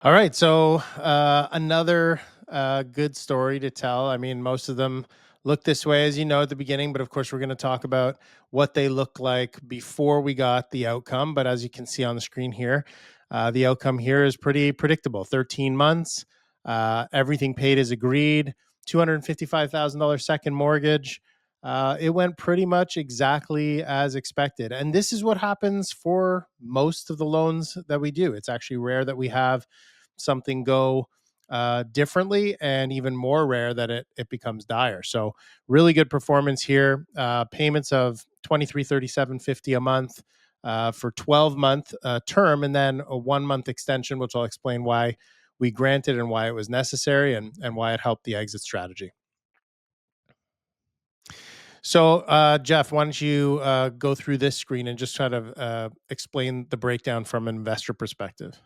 All right. So another good story to tell. I mean, most of them look this way, as you know, at the beginning, but of course, we're going to talk about what they look like before we got the outcome. But as you can see on the screen here, the outcome here is pretty predictable. 13 months, everything paid as agreed, $255,000 second mortgage. It went pretty much exactly as expected. And this is what happens for most of the loans that we do. It's actually rare that we have something go differently, and even more rare that it becomes dire. So really good performance here. Payments of 2337.50 a month for 12-month term, and then a 1 month extension, which I'll explain why we granted and why it was necessary, and why it helped the exit strategy. So, Jeff, why don't you go through this screen and just try to explain the breakdown from an investor perspective?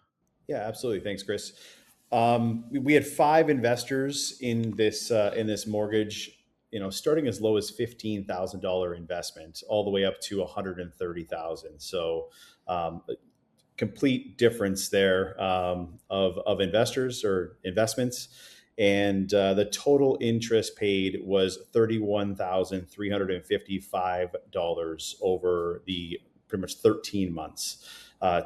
Yeah, absolutely. Thanks, Chris. We had five investors in this mortgage. Starting as low as $15,000 investment, all the way up to $130,000. So, complete difference there of investors or investments. And the total interest paid was $31,355 over the pretty much 13 months.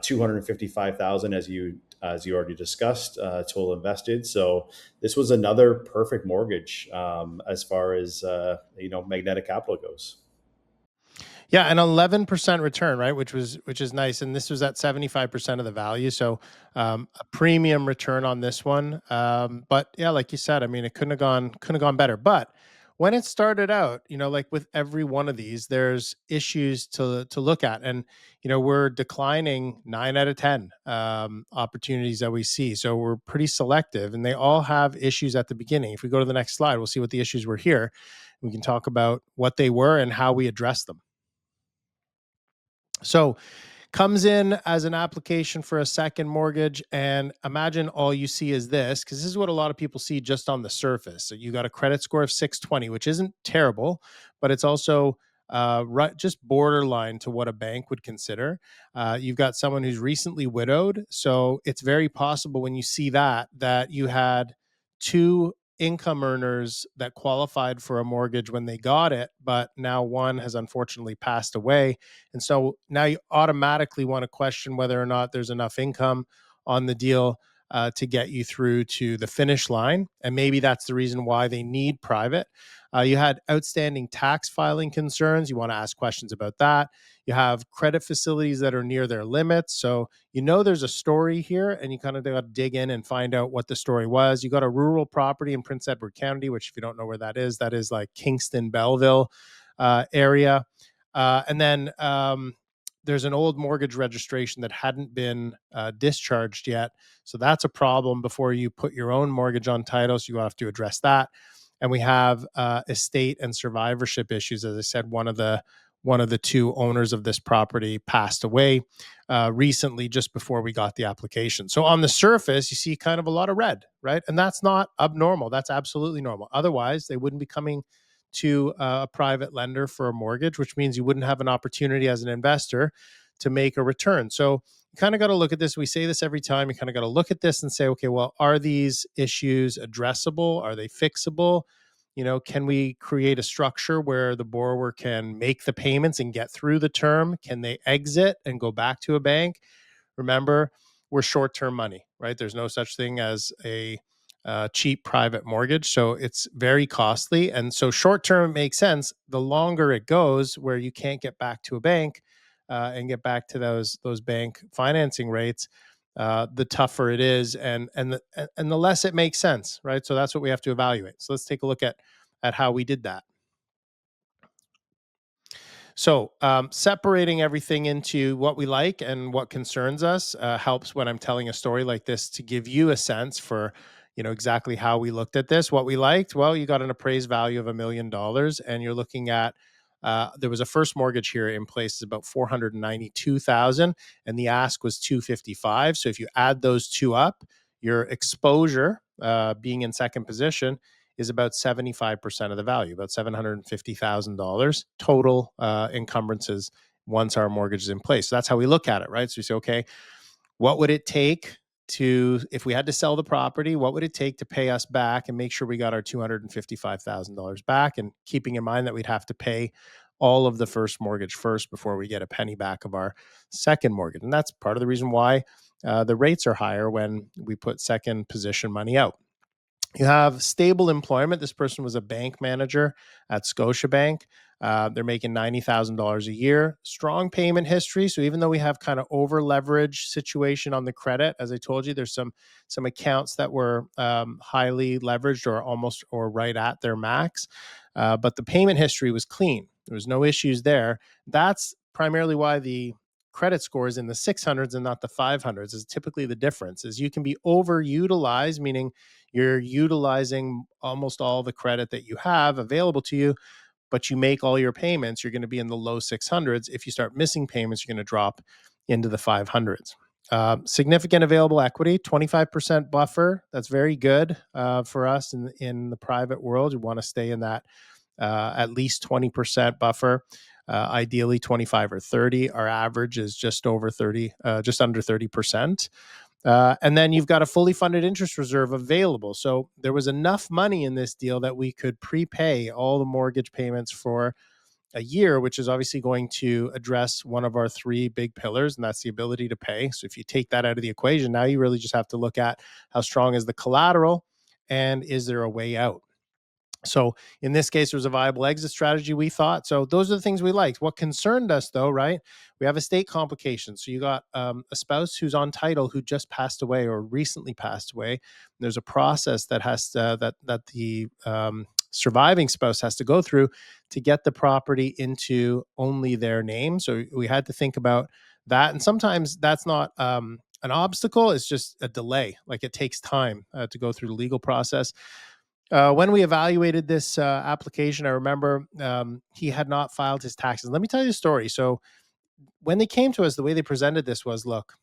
255,000, as you already discussed, total invested. So this was another perfect mortgage as far as magnetic capital goes. Yeah, an 11% return, right? Which is nice, and this was at 75% of the value, so a premium return on this one. But yeah, like you said, I mean, it couldn't have gone better. But when it started out, like with every one of these, there's issues to look at, and we're declining 9 out of 10 opportunities that we see, so we're pretty selective, and they all have issues at the beginning. If we go to the next slide, we'll see what the issues were here. We can talk about what they were and how we address them. So comes in as an application for a second mortgage, and imagine all you see is this, because this is what a lot of people see just on the surface. So you got a credit score of 620, which isn't terrible, but it's also right, just borderline to what a bank would consider. You've got someone who's recently widowed, so it's very possible when you see that you had two income earners that qualified for a mortgage when they got it, but now one has unfortunately passed away, and so now you automatically want to question whether or not there's enough income on the deal to get you through to the finish line. And maybe that's the reason why they need private. You had outstanding tax filing concerns. You want to ask questions about that. You have credit facilities that are near their limits. So there's a story here, and you kind of got to dig in and find out what the story was. You got a rural property in Prince Edward County, which, if you don't know where that is like Kingston, Belleville area. And then there's an old mortgage registration that hadn't been discharged yet. So that's a problem before you put your own mortgage on title. So you have to address that. And we have estate and survivorship issues. As I said, one of the two owners of this property passed away recently, just before we got the application. So on the surface, you see kind of a lot of red, right? And that's not abnormal. That's absolutely normal. Otherwise, they wouldn't be coming to a private lender for a mortgage, which means you wouldn't have an opportunity as an investor to make a return. So you kind of got to look at this. We say this every time. You kind of got to look at this and say, okay, well, are these issues addressable? Are they fixable? Can we create a structure where the borrower can make the payments and get through the term? Can they exit and go back to a bank? Remember, we're short-term money, right? There's no such thing as a cheap private mortgage. So it's very costly. And so short-term makes sense. The longer it goes, where you can't get back to a bank and get back to those bank financing rates, the tougher it is, and the less it makes sense, right? So that's what we have to evaluate. So let's take a look at how we did that. So separating everything into what we like and what concerns us helps when I'm telling a story like this, to give you a sense for exactly how we looked at this. What we liked, well, you got an appraised value of $1 million, and you're looking at there was a first mortgage here in place, is about 492,000, and the ask was 255. So if you add those two up, your exposure, being in second position, is about 75% of the value, about $750,000 total encumbrances once our mortgage is in place. So that's how we look at it, right? So we say, okay, what would it take to, if we had to sell the property, what would it take to pay us back and make sure we got our $255,000 back? And keeping in mind that we'd have to pay all of the first mortgage first before we get a penny back of our second mortgage. And that's part of the reason why the rates are higher when we put second position money out. You have stable employment. This person was a bank manager at Scotiabank. They're making $90,000 a year. Strong payment history. So even though we have kind of over leverage situation on the credit, as I told you, there's some accounts that were highly leveraged or almost or right at their max, but the payment history was clean. There was no issues there. That's primarily why the credit scores in the 600s and not the 500s is typically the difference. Is you can be overutilized, meaning you're utilizing almost all the credit that you have available to you, but you make all your payments, you're going to be in the low 600s. If you start missing payments, you're going to drop into the 500s. Significant available equity, 25% buffer. That's very good for us in the private world. You want to stay in that at least 20% buffer, ideally 25 or 30. Our average is just over 30, just under 30%. And then you've got a fully funded interest reserve available. So there was enough money in this deal that we could prepay all the mortgage payments for a year, which is obviously going to address one of our three big pillars, and that's the ability to pay. So if you take that out of the equation, now you really just have to look at how strong is the collateral and is there a way out. So in this case, there was a viable exit strategy, we thought. So those are the things we liked. What concerned us, though, right? We have estate complications. So you got a spouse who's on title who just passed away or recently passed away. There's a process that has to, that the surviving spouse has to go through to get the property into only their name. So we had to think about that, and sometimes that's not an obstacle; it's just a delay. Like it takes time to go through the legal process. When we evaluated this application, I remember he had not filed his taxes. Let me tell you a story. So when they came to us, the way they presented this was, look,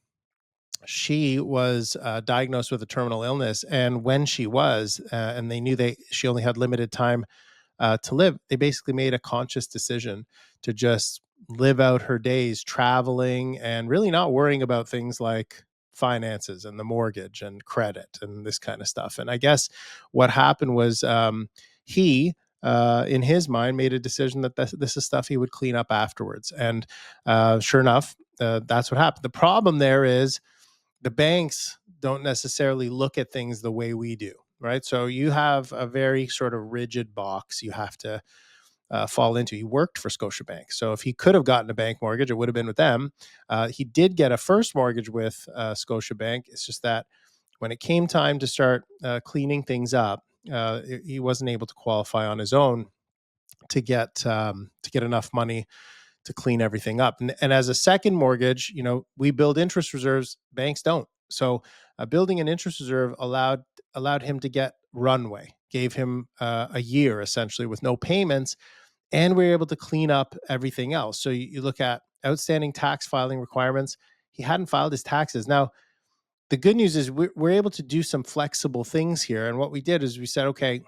she was diagnosed with a terminal illness, and when she was, and they knew she only had limited time to live, they basically made a conscious decision to just live out her days traveling and really not worrying about things like finances and the mortgage and credit and this kind of stuff. And I guess what happened was he, in his mind, made a decision that this is stuff he would clean up afterwards. And sure enough, that's what happened. The problem there is the banks don't necessarily look at things the way we do, right? So you have a very sort of rigid box you have to fall into. He worked for Scotiabank. So if he could have gotten a bank mortgage, it would have been with them. He did get a first mortgage with Scotiabank. It's just that when it came time to start cleaning things up, he wasn't able to qualify on his own to get enough money to clean everything up. And as a second mortgage, we build interest reserves. Banks don't. So building an interest reserve allowed him to get runway, gave him a year essentially with no payments, and we were able to clean up everything else. So you look at outstanding tax filing requirements. He hadn't filed his taxes. Now, the good news is we're able to do some flexible things here. And what we did is we said, okay,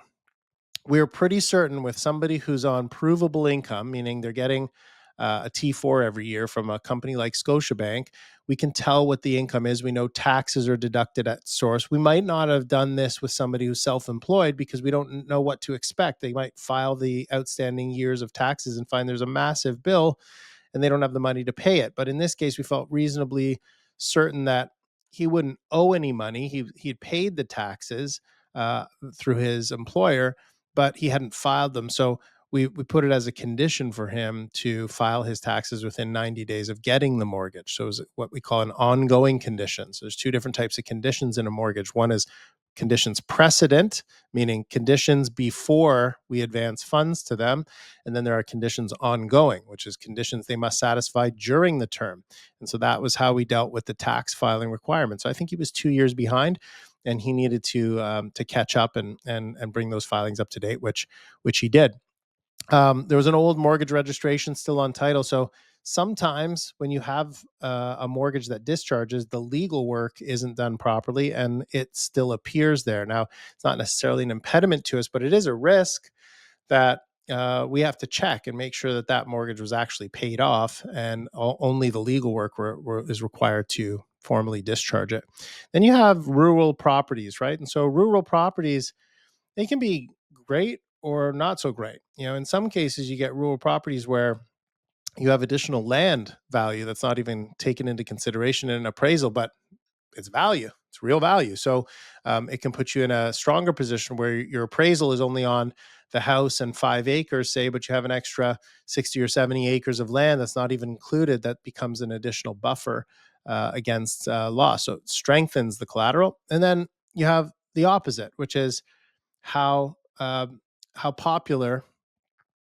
we're pretty certain with somebody who's on provable income, meaning they're getting a T4 every year from a company like Scotiabank, we can tell what the income is. We know taxes are deducted at source. We might not have done this with somebody who's self-employed because we don't know what to expect. They might file the outstanding years of taxes and find there's a massive bill and they don't have the money to pay it. But in this case, we felt reasonably certain that he wouldn't owe any money. He'd paid the taxes through his employer, but he hadn't filed them. So we put it as a condition for him to file his taxes within 90 days of getting the mortgage. So it was what we call an ongoing condition. So there's two different types of conditions in a mortgage. One is conditions precedent, meaning conditions before we advance funds to them. And then there are conditions ongoing, which is conditions they must satisfy during the term. And so that was how we dealt with the tax filing requirements. So I think he was 2 years behind, and he needed to catch up and bring those filings up to date, which he did. There was an old mortgage registration still on title. So sometimes when you have a mortgage that discharges, the legal work isn't done properly and it still appears there. Now, it's not necessarily an impediment to us, but it is a risk that we have to check and make sure that mortgage was actually paid off, and only the legal work is required to formally discharge it. Then you have rural properties, right? And so rural properties, they can be great or not so great. In some cases, you get rural properties where you have additional land value that's not even taken into consideration in an appraisal, but it's value. It's real value. So it can put you in a stronger position where your appraisal is only on the house and 5 acres, say, but you have an extra 60 or 70 acres of land that's not even included. That becomes an additional buffer against loss. So it strengthens the collateral. And then you have the opposite, which is how popular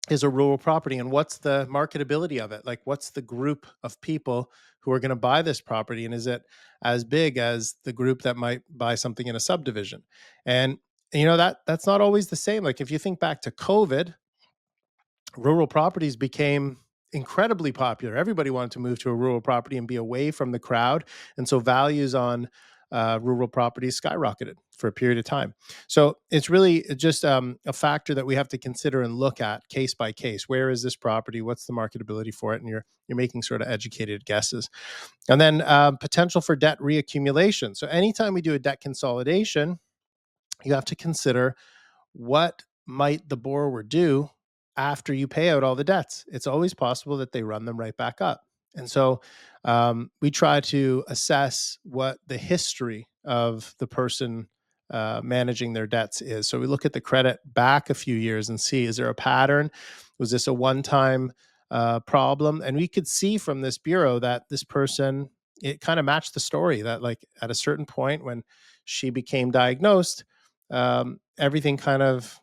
is a rural property and what's the marketability of it? Like, what's the group of people who are going to buy this property? And is it as big as the group that might buy something in a subdivision? And that's not always the same. Like, if you think back to COVID, rural properties became incredibly popular. Everybody wanted to move to a rural property and be away from the crowd. And so values on rural properties skyrocketed for a period of time. So it's really just a factor that we have to consider and look at case by case. Where is this property? What's the marketability for it? And you're making sort of educated guesses. And then potential for debt reaccumulation. So anytime we do a debt consolidation, you have to consider what might the borrower do after you pay out all the debts. It's always possible that they run them right back up. And so we try to assess what the history of the person managing their debts is. So we look at the credit back a few years and see, is there a pattern? Was this a one-time problem? And we could see from this bureau that this person, it kind of matched the story that, like, at a certain point when she became diagnosed, everything kind of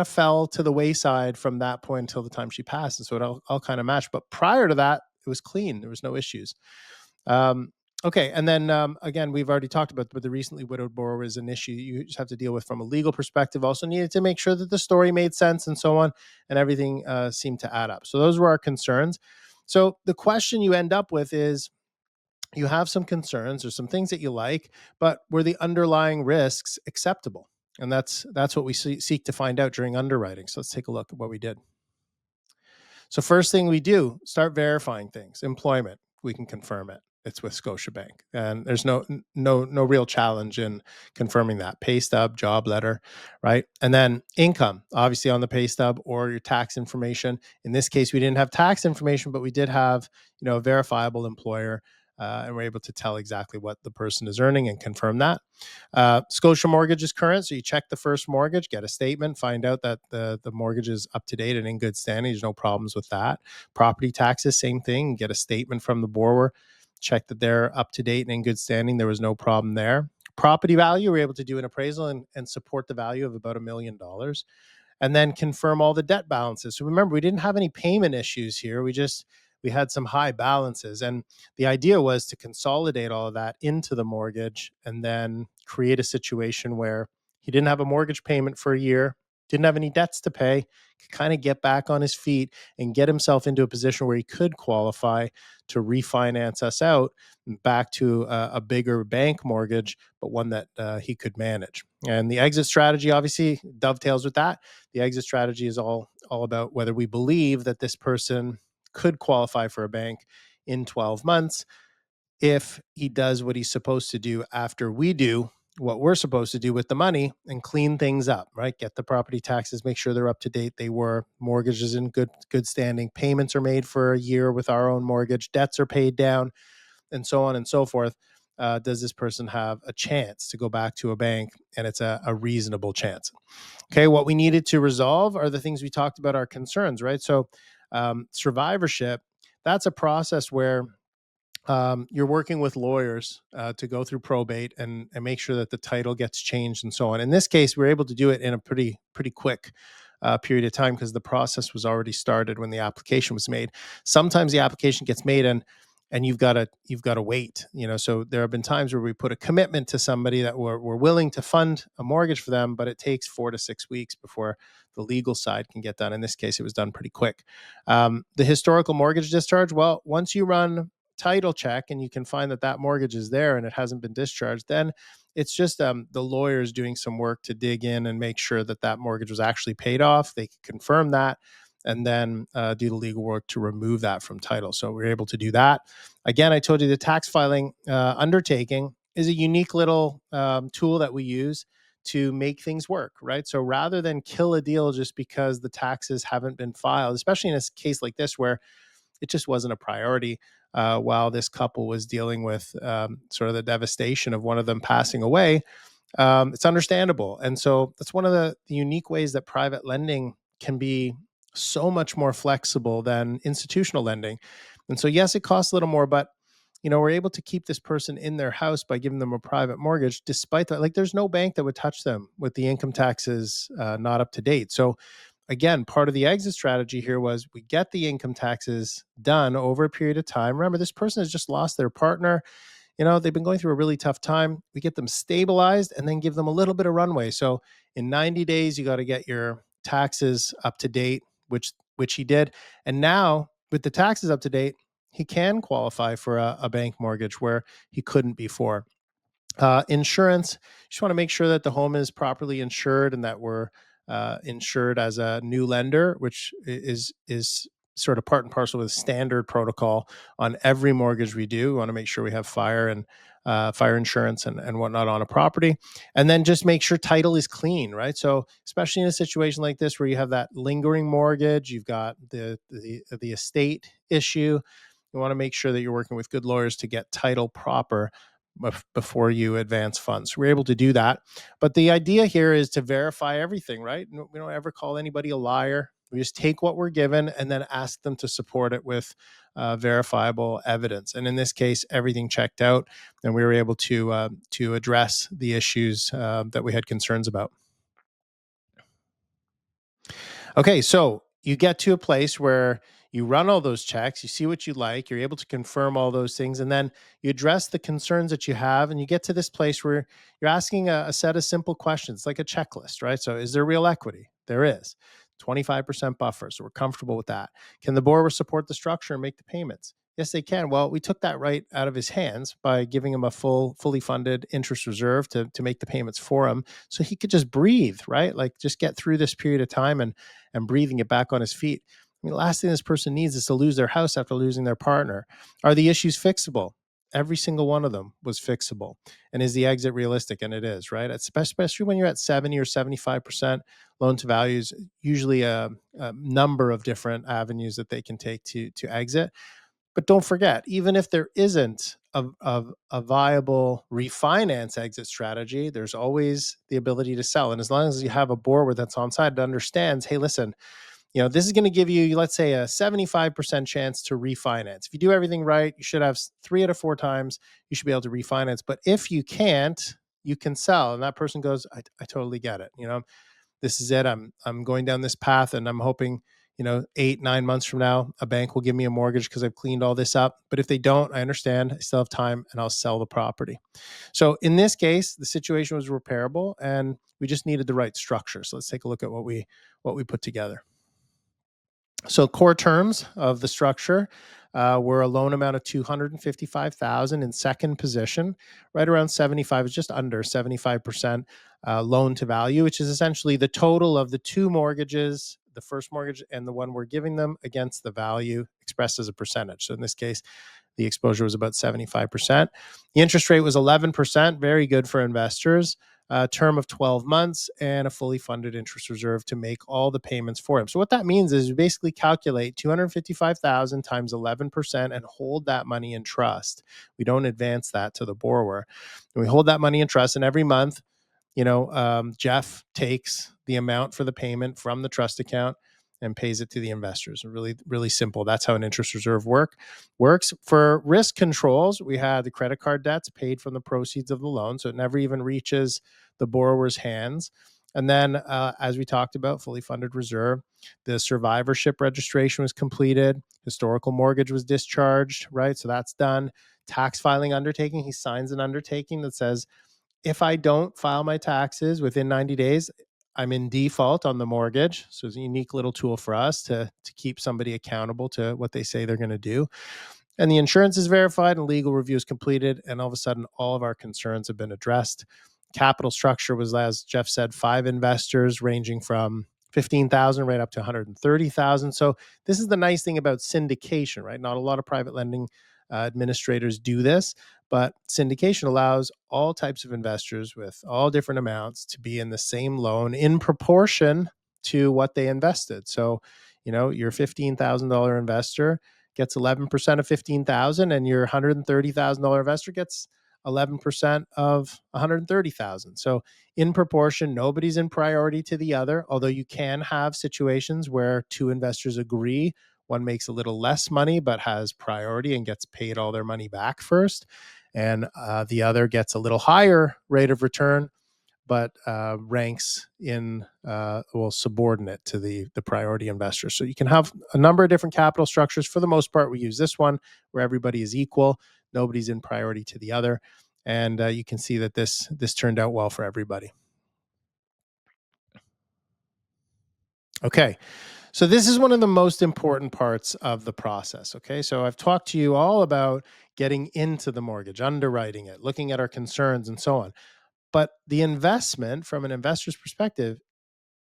fell to the wayside from that point until the time she passed. And so it all kind of matched. But prior to that, it was clean. There was no issues. Okay. And then again, we've already talked about, but the recently widowed borrower is an issue you just have to deal with from a legal perspective. Also needed to make sure that the story made sense and so on, and everything seemed to add up. So those were our concerns. So the question you end up with is, you have some concerns or some things that you like, but were the underlying risks acceptable? And that's what we seek to find out during underwriting. So let's take a look at what we did. So first thing we do, start verifying things. Employment, we can confirm it. It's with Scotiabank, and there's no real challenge in confirming that. Pay stub, job letter, right? And then income, obviously on the pay stub or your tax information. In this case, we didn't have tax information, but we did have a verifiable employer, and we're able to tell exactly what the person is earning and confirm that. Scotia mortgage is current, so you check the first mortgage, get a statement, find out that the mortgage is up to date and in good standing. There's no problems with that. Property taxes, same thing. Get a statement from the borrower, check that they're up to date and in good standing. There was no problem there. Property value, we're able to do an appraisal and support the value of about $1 million. And then confirm all the debt balances. So remember, we didn't have any payment issues here. We had some high balances. And the idea was to consolidate all of that into the mortgage and then create a situation where he didn't have a mortgage payment for a year, didn't have any debts to pay, could kind of get back on his feet and get himself into a position where he could qualify to refinance us out back to a bigger bank mortgage, but one that he could manage. And the exit strategy obviously dovetails with that. The exit strategy is all about whether we believe that this person could qualify for a bank in 12 months if he does what he's supposed to do after we do what we're supposed to do with the money and clean things up, right? Get the property taxes, make sure they're up to date. They were. Mortgages in good standing. Payments are made for a year with our own mortgage. Debts are paid down, and so on and so forth. Does this person have a chance to go back to a bank? And it's a reasonable chance. Okay, what we needed to resolve are the things we talked about, our concerns, right? So survivorship, that's a process where you're working with lawyers to go through probate and make sure that the title gets changed and so on. In this case, we were able to do it in a pretty quick period of time because the process was already started when the application was made. Sometimes the application gets made and you've got to wait. So there have been times where we put a commitment to somebody that we're willing to fund a mortgage for them, but it takes 4 to 6 weeks before the legal side can get done. In this case, it was done pretty quick. The historical mortgage discharge, well, once you run title check and you can find that mortgage is there and it hasn't been discharged, then it's just the lawyers doing some work to dig in and make sure that mortgage was actually paid off. They can confirm that, and then do the legal work to remove that from title. So we're able to do that. Again, I told you the tax filing undertaking is a unique little tool that we use to make things work, right? So rather than kill a deal just because the taxes haven't been filed, especially in a case like this where it just wasn't a priority while this couple was dealing with sort of the devastation of one of them passing away, it's understandable. And so that's one of the unique ways that private lending can be so much more flexible than institutional lending. And so, yes, it costs a little more, but we're able to keep this person in their house by giving them a private mortgage, despite that. Like, there's no bank that would touch them with the income taxes not up to date. So, again, part of the exit strategy here was we get the income taxes done over a period of time. Remember, this person has just lost their partner. They've been going through a really tough time. We get them stabilized and then give them a little bit of runway. So in 90 days, you got to get your taxes up to date, which he did. And now with the taxes up to date, he can qualify for a bank mortgage where he couldn't before. Insurance, you just want to make sure that the home is properly insured and that we're insured as a new lender, which is sort of part and parcel with standard protocol on every mortgage we do. We want to make sure we have fire and fire insurance and whatnot on a property, and then just make sure title is clean, right? So especially in a situation like this where you have that lingering mortgage, you've got the estate issue. You want to make sure that you're working with good lawyers to get title proper before you advance funds. We're able to do that. But the idea here is to verify everything, right? We don't ever call anybody a liar. We just take what we're given and then ask them to support it with verifiable evidence. And in this case, everything checked out, and we were able to address the issues that we had concerns about. Okay, so you get to a place where you run all those checks, you see what you like, you're able to confirm all those things, and then you address the concerns that you have, and you get to this place where you're asking a set of simple questions, like a checklist, right? So is there real equity? There is. 25% buffer, so we're comfortable with that. Can the borrower support the structure and make the payments? Yes, they can. Well, we took that right out of his hands by giving him a fully funded interest reserve to make the payments for him, so he could just breathe, right? Like, just get through this period of time and breathing it back on his feet. I mean, the last thing this person needs is to lose their house after losing their partner. Are the issues fixable? Every single one of them was fixable. And is the exit realistic? And it is, right? Especially when you're at 70 or 75% loan to values, usually a number of different avenues that they can take to exit. But don't forget, even if there isn't a viable refinance exit strategy, there's always the ability to sell. And as long as you have a borrower that's on side that understands, hey, listen, this is going to give you, let's say, a 75% chance to refinance. If you do everything right, you should have 3 out of 4 times you should be able to refinance. But if you can't, you can sell. And that person goes, I totally get it. This is it. I'm going down this path, and I'm hoping, 8-9 months from now, a bank will give me a mortgage because I've cleaned all this up. But if they don't, I understand. I still have time, and I'll sell the property. So in this case, the situation was repairable, and we just needed the right structure. So let's take a look at what we put together. So core terms of the structure were a loan amount of $255,000 in second position, right around 75, it's just under 75% loan to value, which is essentially the total of the two mortgages, the first mortgage and the one we're giving them, against the value expressed as a percentage. So in this case, the exposure was about 75%. The interest rate was 11%, very good for investors. Term of 12 months, and a fully funded interest reserve to make all the payments for him. So what that means is we basically calculate $255,000 times 11% and hold that money in trust. We don't advance that to the borrower. And we hold that money in trust, and every month, Jeff takes the amount for the payment from the trust account and pays it to the investors. Really, really simple. That's how an interest reserve works. For risk controls, we had the credit card debts paid from the proceeds of the loan, so it never even reaches the borrower's hands. And then, as we talked about, fully funded reserve, the survivorship registration was completed, historical mortgage was discharged, right? So that's done. Tax filing undertaking, he signs an undertaking that says, if I don't file my taxes within 90 days, I'm in default on the mortgage. So it's a unique little tool for us to keep somebody accountable to what they say they're going to do. And the insurance is verified and legal review is completed. And all of a sudden, all of our concerns have been addressed. Capital structure was, as Jeff said, 5 investors ranging from 15,000 right up to 130,000. So this is the nice thing about syndication, right? Not a lot of private lending administrators do this, but syndication allows all types of investors with all different amounts to be in the same loan in proportion to what they invested. So, your $15,000 investor gets 11% of 15,000, and your $130,000 investor gets 11% of 130,000. So in proportion, nobody's in priority to the other, although you can have situations where two investors agree. One makes a little less money, but has priority and gets paid all their money back first. And the other gets a little higher rate of return, but ranks in subordinate to the priority investor. So you can have a number of different capital structures. For the most part, we use this one where everybody is equal, nobody's in priority to the other, and you can see that this turned out well for everybody. Okay, so this is one of the most important parts of the process. Okay, so I've talked to you all about getting into the mortgage, underwriting it, looking at our concerns, and so on. But the investment, from an investor's perspective,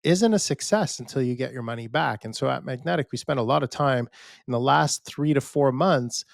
isn't a success until you get your money back. And so at Magnetic, we spent a lot of time in the last 3 to 4 months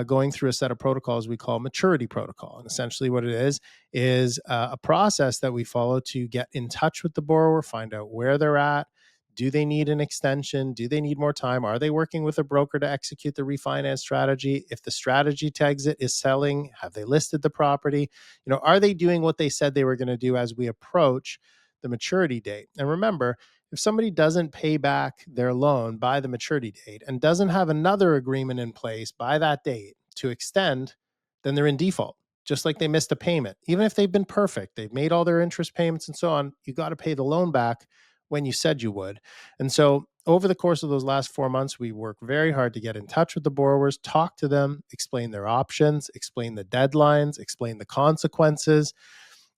going through a set of protocols we call maturity protocol. And essentially, what it is a process that we follow to get in touch with the borrower, find out where they're at. Do they need an extension? Do they need more time? Are they working with a broker to execute the refinance strategy? If the strategy to exit is selling, have they listed the property? Are they doing what they said they were going to do as we approach the maturity date? And remember, if somebody doesn't pay back their loan by the maturity date and doesn't have another agreement in place by that date to extend, then they're in default, just like they missed a payment. Even if they've been perfect, they've made all their interest payments and so on, you got to pay the loan back when you said you would. And so over the course of those last 4 months, we work very hard to get in touch with the borrowers, talk to them, explain their options, explain the deadlines, explain the consequences.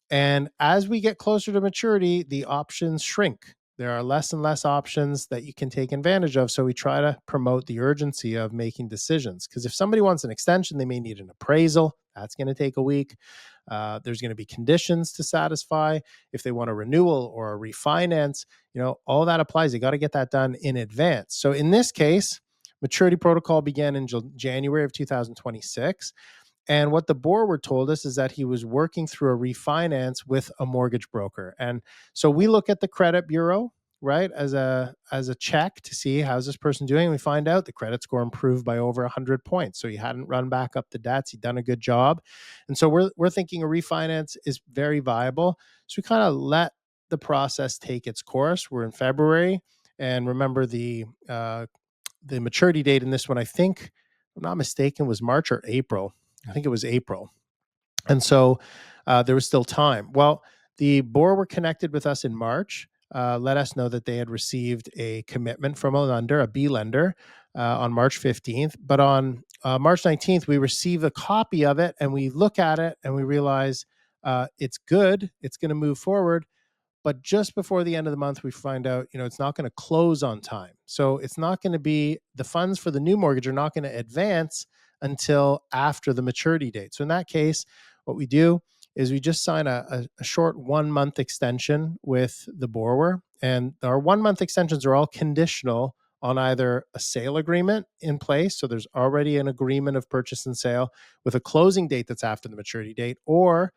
And as we get closer to maturity, the options shrink. There are less and less options that you can take advantage of. So we try to promote the urgency of making decisions. Because if somebody wants an extension, they may need an appraisal. That's going to take a week. There's going to be conditions to satisfy. If they want a renewal or a refinance, all that applies. You got to get that done in advance. So in this case, maturity protocol began in January of 2026. And what the borrower told us is that he was working through a refinance with a mortgage broker. And so we look at the credit bureau, right, as a check to see how's this person doing. We find out the credit score improved by over 100 points. So he hadn't run back up the debts. He'd done a good job. And so we're thinking a refinance is very viable. So we kind of let the process take its course. We're in February. And remember the maturity date in this one, I think, if I'm not mistaken, was March or April. I think it was April. And so there was still time. Well, the borrower connected with us in March, let us know that they had received a commitment from a lender, a B lender, on March 15th. But on March 19th, we receive a copy of it and we look at it and we realize it's good. It's going to move forward. But just before the end of the month, we find out, it's not going to close on time. So it's not going to be, the funds for the new mortgage are not going to advance until after the maturity date. So in that case, what we do is we just sign a short 1 month extension with the borrower. And our 1 month extensions are all conditional on either a sale agreement in place. So there's already an agreement of purchase and sale with a closing date that's after the maturity date, or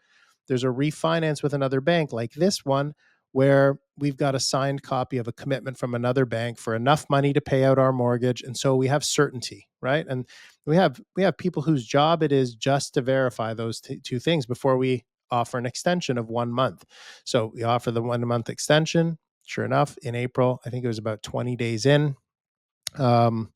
there's a refinance with another bank like this one, where we've got a signed copy of a commitment from another bank for enough money to pay out our mortgage. And so we have certainty, right? And we have people whose job it is just to verify those two things before we offer an extension of 1 month. So we offer the 1 month extension. Sure enough, in April, I think it was about 20 days in, or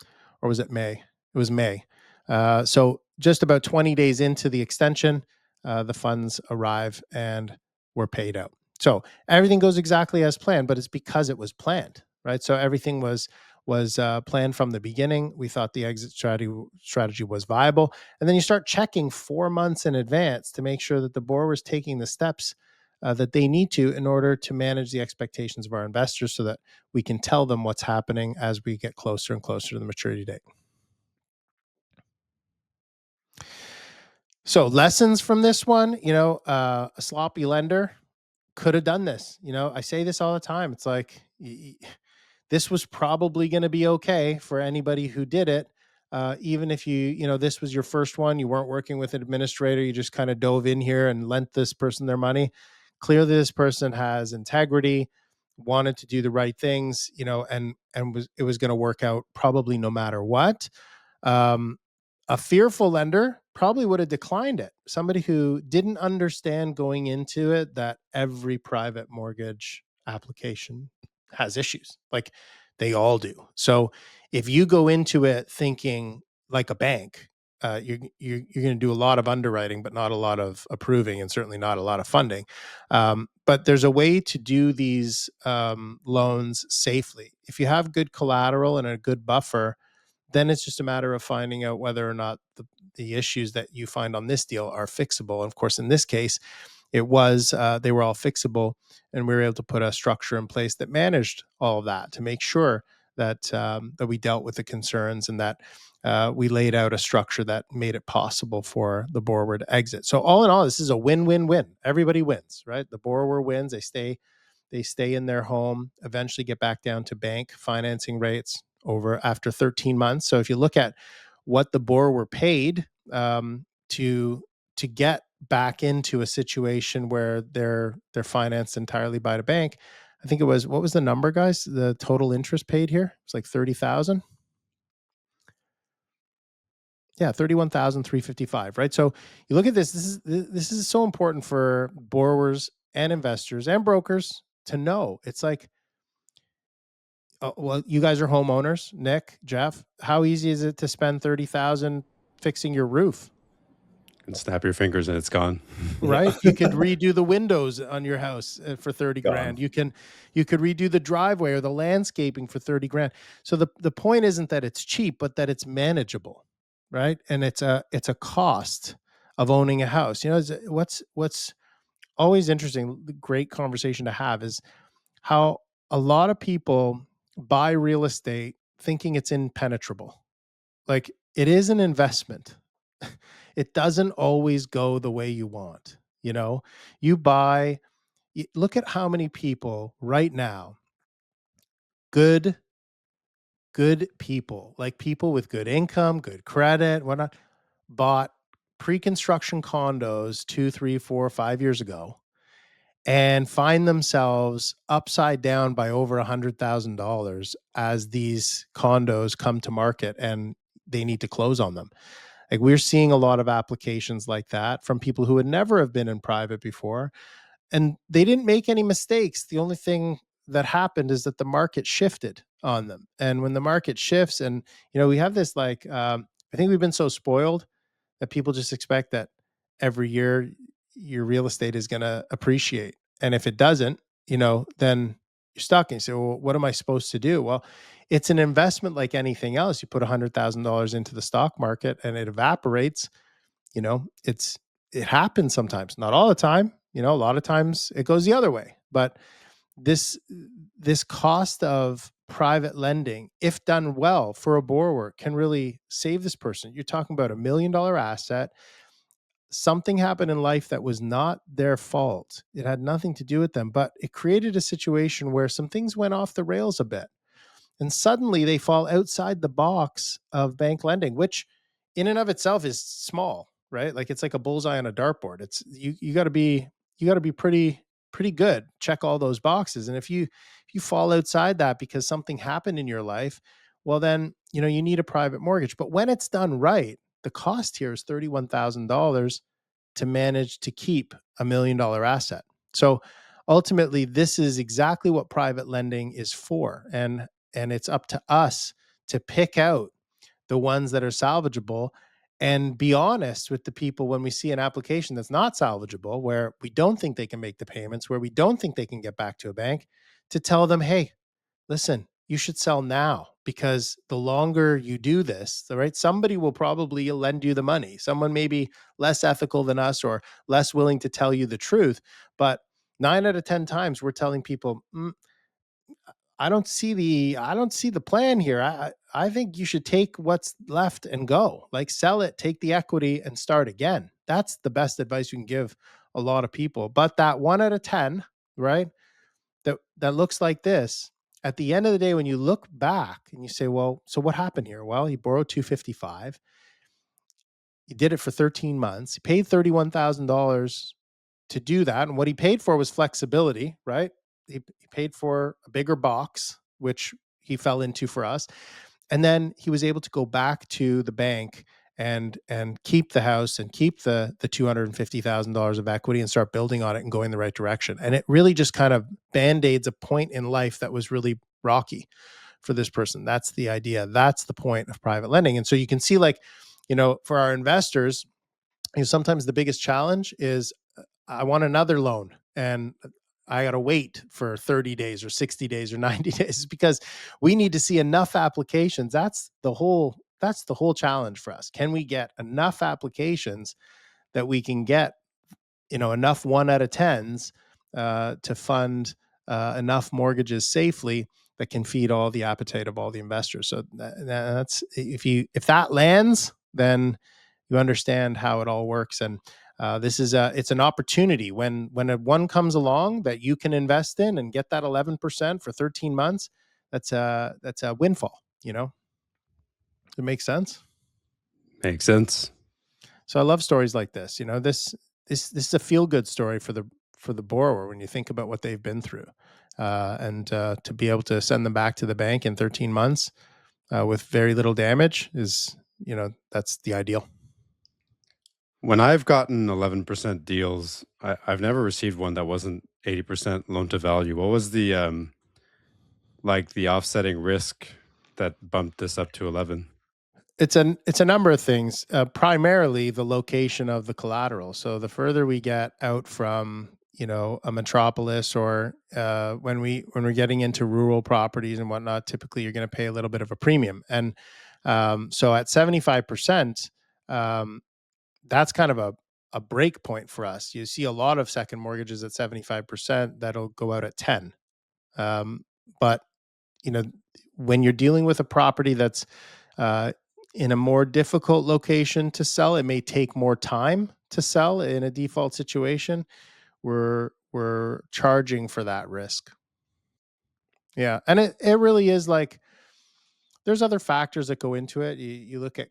was it May? It was May. So just about 20 days into the extension, the funds arrive and we're paid out. So everything goes exactly as planned, but it's because it was planned, right? So everything was planned from the beginning. We thought the exit strategy was viable, and then you start checking 4 months in advance to make sure that the borrower is taking the steps that they need to in order to manage the expectations of our investors, so that we can tell them what's happening as we get closer and closer to the maturity date. So lessons from this one, a sloppy lender could have done this. I say this all the time. It's like this was probably going to be okay for anybody who did it. Even if this was your first one, you weren't working with an administrator, you just kind of dove in here and lent this person their money. Clearly, this person has integrity, wanted to do the right things, and it was going to work out probably no matter what. Um, a fearful lender probably would have declined it. Somebody who didn't understand going into it that every private mortgage application has issues. Like they all do. So if you go into it thinking like a bank, you're going to do a lot of underwriting, but not a lot of approving, and certainly not a lot of funding. But there's a way to do these loans safely. If you have good collateral and a good buffer, then it's just a matter of finding out whether or not the issues that you find on this deal are fixable. And of course, in this case, it was they were all fixable, and we were able to put a structure in place that managed all of that to make sure that we dealt with the concerns, and that we laid out a structure that made it possible for the borrower to exit. So all in all, this is a win-win-win. Everybody wins, right? The borrower wins. They stay in their home, eventually get back down to bank financing rates over after 13 months. So if you look at what the borrower paid to get back into a situation where they're financed entirely by the bank, I think it was, what was the number, guys? The total interest paid here? It's like 30,000. Yeah, 31,355, right? So you look at this. This is so important for borrowers and investors and brokers to know. It's like, well, you guys are homeowners, Nick, Jeff. How easy is it to spend 30,000 fixing your roof? And snap your fingers and it's gone. Right? You could redo the windows on your house for 30 Gone. grand. You could redo the driveway or the landscaping for 30 grand. So the point isn't that it's cheap, but that it's manageable, right? And it's a cost of owning a house. What's always interesting, the great conversation to have is how a lot of people buy real estate thinking it's impenetrable. Like it is an investment. It doesn't always go the way you want. You look at how many people right now, good people, like people with good income, good credit, whatnot, bought pre-construction condos 2, 3, 4, 5 years ago, and find themselves upside down by over $100,000 as these condos come to market and they need to close on them. Like we're seeing a lot of applications like that from people who would never have been in private before, and they didn't make any mistakes. The only thing that happened is that the market shifted on them. And when the market shifts, and we have this I think we've been so spoiled that people just expect that every year your real estate is going to appreciate. And if it doesn't, then you're stuck. And you say, well, what am I supposed to do? Well, it's an investment like anything else. You put $100,000 into the stock market and it evaporates. It happens sometimes, not all the time. A lot of times it goes the other way. But this cost of private lending, if done well for a borrower, can really save this person. You're talking about $1 million asset. Something happened in life that was not their fault. It had nothing to do with them, but it created a situation where some things went off the rails a bit. And suddenly they fall outside the box of bank lending, which in and of itself is small, right? Like it's like a bullseye on a dartboard. It's you got to be pretty good. Check all those boxes. And if you fall outside that because something happened in your life, well then, you need a private mortgage. But when it's done right, the cost here is $31,000 to manage to keep $1 million asset. So ultimately, this is exactly what private lending is for. And it's up to us to pick out the ones that are salvageable and be honest with the people when we see an application that's not salvageable, where we don't think they can make the payments, where we don't think they can get back to a bank, to tell them, hey, listen, you should sell now, because the longer you do this, right, somebody will probably lend you the money. Someone may be less ethical than us or less willing to tell you the truth. But 9 out of 10 times we're telling people, I don't see the plan here. I think you should take what's left and go. Like sell it, take the equity and start again. That's the best advice you can give a lot of people. But that 1 out of 10, right? That looks like this at the end of the day, when you look back and you say, well, so what happened here? Well, he borrowed 255. He did it for 13 months. He paid $31,000 to do that. And what he paid for was flexibility, right? He paid for a bigger box, which he fell into for us. And then he was able to go back to the bank and keep the house and keep the $250,000 of equity and start building on it and going the right direction. And it really just kind of band-aids a point in life that was really rocky for this person. That's the idea. That's the point of private lending. And so you can see, like, for our investors, sometimes the biggest challenge is I want another loan and I got to wait for 30 days or 60 days or 90 days because we need to see enough applications. That's the whole challenge for us. Can we get enough applications that we can get, enough 1 out of 10s to fund enough mortgages safely that can feed all the appetite of all the investors. So that's if that lands, then you understand how it all works. And this is it's an opportunity when one comes along that you can invest in and get that 11% for 13 months. That's a windfall. Does it make sense? Makes sense. So I love stories like this. This is a feel good story for the borrower when you think about what they've been through, and to be able to send them back to the bank in 13 months with very little damage is, that's the ideal. When I've gotten 11% deals, I've never received one that wasn't 80% loan to value. What was the the offsetting risk that bumped this up to 11? It's a number of things. Primarily the location of the collateral. So the further we get out from a metropolis, or when we're getting into rural properties and whatnot, typically you're going to pay a little bit of a premium. And so at 75%, that's kind of a break point for us. You see a lot of second mortgages at 75% that'll go out at 10. But when you're dealing with a property that's in a more difficult location to sell, it may take more time to sell in a default situation. We're charging for that risk. Yeah. And it really is like, there's other factors that go into it. You look at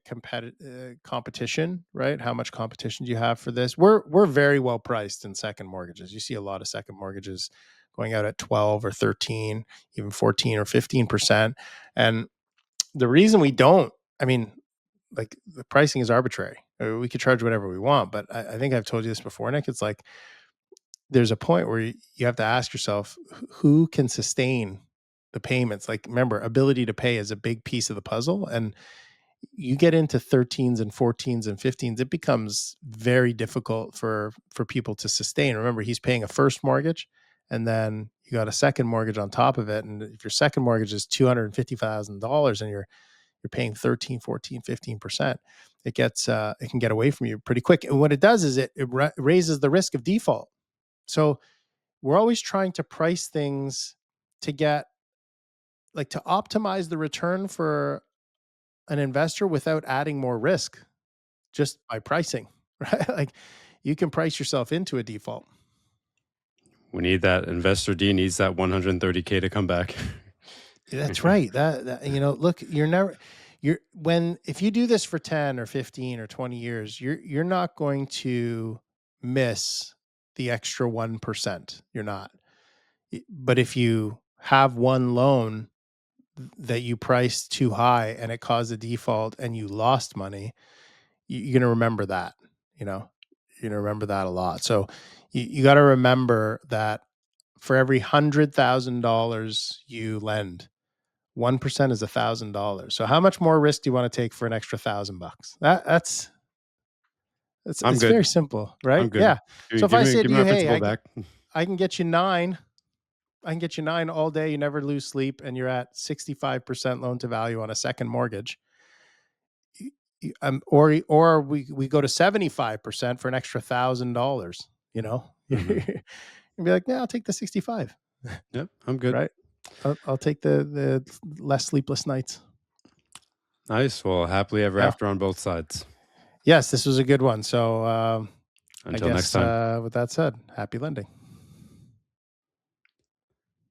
competition, right? How much competition do you have for this? We're very well priced in second mortgages. You see a lot of second mortgages going out at 12 or 13, even 14 or 15%. And the reason we don't, like, the pricing is arbitrary. We could charge whatever we want, but I think I've told you this before, Nick. It's like there's a point where you have to ask yourself, who can sustain the payments? Like, remember, ability to pay is a big piece of the puzzle. And you get into 13s and 14s and 15s, it becomes very difficult for people to sustain. Remember, he's paying a first mortgage, and then you got a second mortgage on top of it. And if your second mortgage is $250,000 and you're paying 13, 14, 15%, it can get away from you pretty quick. And what it does is it raises the risk of default. So we're always trying to price things to get, like, to optimize the return for an investor without adding more risk just by pricing, right? Like, you can price yourself into a default. We need that. Investor D needs that 130K to come back. That's right. That look, if you do this for 10 or 15 or 20 years, you're not going to miss the extra 1%. You're not. But if you have one loan that you priced too high and it caused a default and you lost money, you're going to remember that. You're going to remember that a lot. So you got to remember that for every $100,000 you lend, 1% is $1,000. So how much more risk do you want to take for an extra $1,000? It's I'm good. very simple, right? I'm good. Yeah. So if I say to you, my hey, principal back. I can get you 9. I can get you 9 all day. You never lose sleep, and you're at 65% loan to value on a second mortgage. Or we go to 75% for an extra $1,000. And be like, yeah, I'll take the 65. Yep, I'm good. Right. I'll take the less sleepless nights. Nice. Well, happily ever after on both sides. Yes, this was a good one. So until next time. With that said, happy lending.